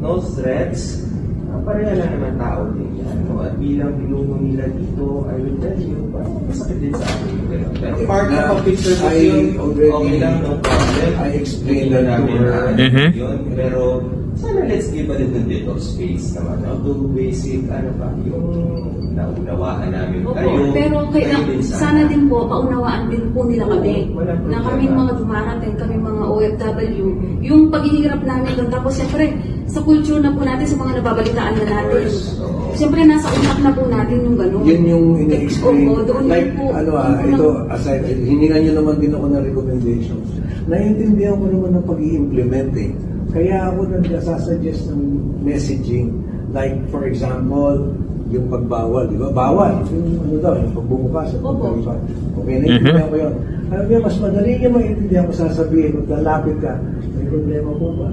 no threats, pareha lang naman tao din yan. No? At bilang binuho nila dito, I will tell you, parang masakit din sa akin yung gano'n. Pero part of a picture ko yun, okay lang, no problem. I explained that to her. Yun, pero sana let's give a little bit of space naman, no? To basic, yung naunawaan namin Opo, kayo. pero sana din po, paunawaan din po nila kami. Walang Na problema. kaming mga dumarating, kaming mga OFW, yung paghihirap namin doon. Tapos siyempre, sa culture na po natin, sa mga nababalitaan na natin. Siyempre, nasa utak na po natin yung gano'n. Yun yung ina-explain. Oo, doon Like, po. ito, aside, hiningan nyo naman din ako ng recommendations. Naiintindihan ko naman ng pag-i-implement eh. Kaya ako nag-suggest ng messaging. Like, for example, yung pagbawal, di ba? Bawal. Yung yung pagbumukas. Opo. Okay, naiintindihan ko yun. Alam niya, mas madali niya maintindihan ko sasabihin, maglalapit ka, may problema po ba?